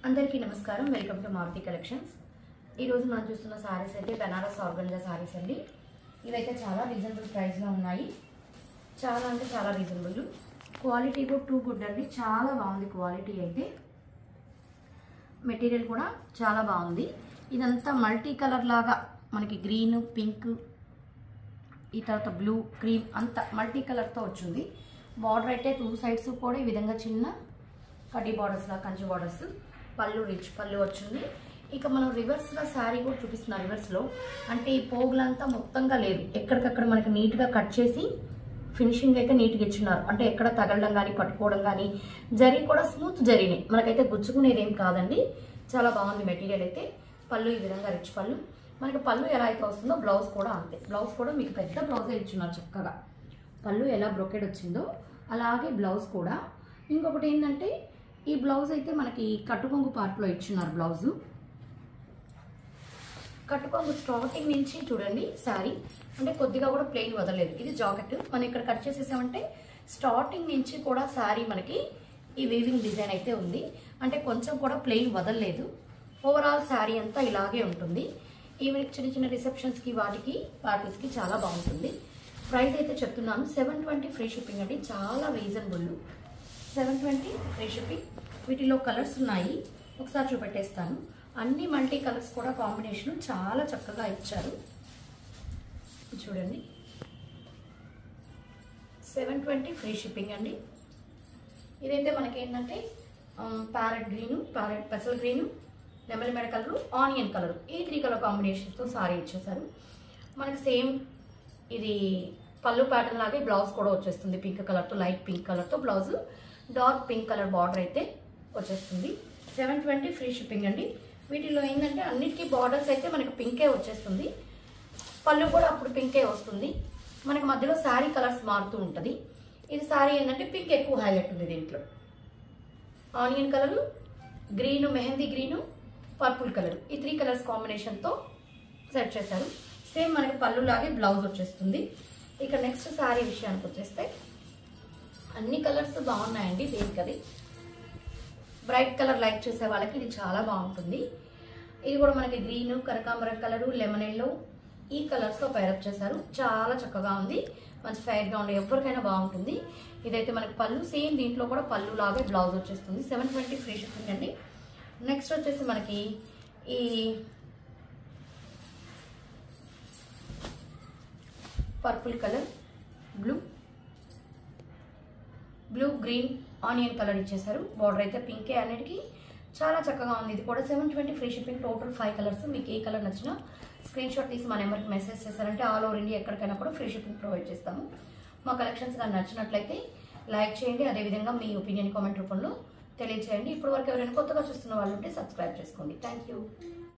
అందరికీ నమస్కారం. Welcome to Maruti collections. ఈ రోజు మనం చూస్తున్న సారీస్ అయితే బనారస్ ఆర్గంజా సారీస్ అండి. ఇవైతే చాలా రీజనబుల్ ప్రైస్లో ఉన్నాయి. చాలా అంటే చాలా రీజనబుల్. క్వాలిటీ కూడా టూ గుడ్ అండి. చాలా బాగుంది క్వాలిటీ అయితే. మెటీరియల్ కూడా చాలా బాగుంది. ఇదంతా మల్టీ కలర్ లాగా మనకి గ్రీన్, పింక్, ఈ తర్వాత బ్లూ, క్రీమ్ అంతా మల్టీ కలర్తో వచ్చింది. బార్డర్ అయితే టూ సైడ్స్ కూడా ఈ విధంగా చిన్న కడ్డీ బార్డర్స్ లా కంచి బార్డర్స్. పళ్ళు రిచ్ పళ్ళు వచ్చింది. ఇక మనం రివర్స్లో శారీ కూడా చూపిస్తున్నాం. రివర్స్లో అంటే ఈ పోగులంతా మొత్తంగా లేదు, ఎక్కడికక్కడ మనకి నీట్గా కట్ చేసి ఫినిషింగ్ అయితే నీట్గా ఇచ్చున్నారు. అంటే ఎక్కడ తగలడం కానీ పట్టుకోవడం కానీ, జరీ కూడా స్మూత్ జరీనే, మనకైతే గుచ్చుకునేది ఏం కాదండి. చాలా బాగుంది మెటీరియల్ అయితే. పళ్ళు ఈ విధంగా రిచ్ పళ్ళు. మనకి పళ్ళు ఎలా అయితే వస్తుందో బ్లౌజ్ కూడా అంతే. బ్లౌజ్ కూడా మీకు పెద్ద బ్లౌజే ఇచ్చున్నారు చక్కగా. పళ్ళు ఎలా బ్రొకెడ్ వచ్చిందో అలాగే బ్లౌజ్ కూడా. ఇంకొకటి ఏంటంటే ఈ బ్లౌజ్ అయితే మనకి కట్టుకొంగు పార్ట్లో ఇచ్చున్నారు. బ్లౌజు కట్టుకొంగు స్టార్టింగ్ నుంచి చూడండి శారీ అంటే కొద్దిగా కూడా ప్లెయిన్ వదలలేదు. ఇది జాకెట్ మనం ఇక్కడ కట్ చేసేసామంటే స్టార్టింగ్ నుంచి కూడా శారీ మనకి ఈ వీవింగ్ డిజైన్ అయితే ఉంది. అంటే కొంచెం కూడా ప్లెయిన్ వదలలేదు. ఓవరాల్ శారీ అంతా ఇలాగే ఉంటుంది. ఈవెన్ చిన్న చిన్న రిసెప్షన్స్కి వాటికి పార్టీస్కి చాలా బాగుంటుంది. ప్రైస్ అయితే చెప్తున్నాను 720 ఫ్రీ షిప్పింగ్ అండి. చాలా రీజనబుల్. 720 free shipping. వీటిలో కలర్స్ ఉన్నాయి, ఒకసారి చూపెట్టేస్తాను. అన్ని మల్టీ కలర్స్ కూడా కాంబినేషన్ చాలా చక్కగా ఇచ్చారు. చూడండి 720 ఫ్రీ షిప్పింగ్ అండి. ఇదైతే మనకి ఏంటంటే ప్యారెట్ గ్రీను, ప్యారెట్ పెసల్ గ్రీను, లెమన్ మెడ కలరు, ఆనియన్ కలరు, ఈ 3 కలర్ కాంబినేషన్స్తో సారీ ఇచ్చేసారు. మనకి సేమ్ ఇది పళ్ళు ప్యాటర్న్ లాగే బ్లౌజ్ కూడా వచ్చేస్తుంది. పింక్ కలర్తో, లైట్ పింక్ కలర్తో blouse, dark pink colour border అయితే వచ్చేస్తుంది. 720 ఫ్రీ షిప్పింగ్ అండి. వీటిలో ఏంటంటే అన్నిటికీ బార్డర్స్ అయితే మనకి పింకే వచ్చేస్తుంది. పళ్ళు కూడా అప్పుడు పింకే వస్తుంది. మనకి మధ్యలో శారీ కలర్స్ మారుతూ ఉంటుంది. ఇది శారీ ఏంటంటే పింక్ ఎక్కువ హైలైట్ ఉంది. దీంట్లో onion colour, green, mehndi green, purple colour, ఈ 3 కలర్స్ కాంబినేషన్తో సెట్ చేశారు. సేమ్ మనకి పళ్ళు లాగే బ్లౌజ్ వచ్చేస్తుంది. ఇక నెక్స్ట్ శారీ విషయానికి వచ్చేస్తే అన్ని కలర్స్ బాగున్నాయండి. దేనికి అది బ్రైట్ కలర్ లైక్ చేసే వాళ్ళకి ఇది చాలా బాగుంటుంది. ఇది కూడా మనకి గ్రీన్, కనకాంబరం కలరు, లెమన్ ఎల్లో, ఈ కలర్స్తో పైరప్ చేశారు. చాలా చక్కగా ఉంది. మంచి ఫైర్గా ఉండే ఎవరికైనా బాగుంటుంది. ఇదైతే మనకి పళ్ళు సేమ్ దీంట్లో కూడా పళ్ళు లాగే బ్లౌజ్ వచ్చేస్తుంది. 720 ఫ్రీ షిప్పింగ్ అండి. నెక్స్ట్ వచ్చేసి మనకి ఈ purple colour, blue green onion colour ఇచ్చేసారు. బార్డర్ అయితే పింకే అన్నిటికీ చాలా చక్కగా ఉంది. ఇది కూడా 720 ఫ్రీ షిప్పింగ్. Total 5 colours. మీకు ఏ కలర్ నచ్చినా స్క్రీన్ షాట్ తీసి మా నెంబర్కి మెసేజ్ చేశారంటే ఆల్ ఓవర్ ఇండియా ఎక్కడికైనా కూడా ఫ్రీ షిప్పింగ్ ప్రొవైడ్ చేస్తాము. మా కలెక్షన్స్ కానీ నచ్చినట్లయితే లైక్ చేయండి. అదేవిధంగా మీ ఒపీనియన్ కామెంట్ రూపంలో తెలియజేయండి. ఇప్పటి వరకు ఎవరైనా కొత్తగా చూస్తున్న వాళ్ళు ఉంటే సబ్స్క్రైబ్ చేసుకోండి. Thank you.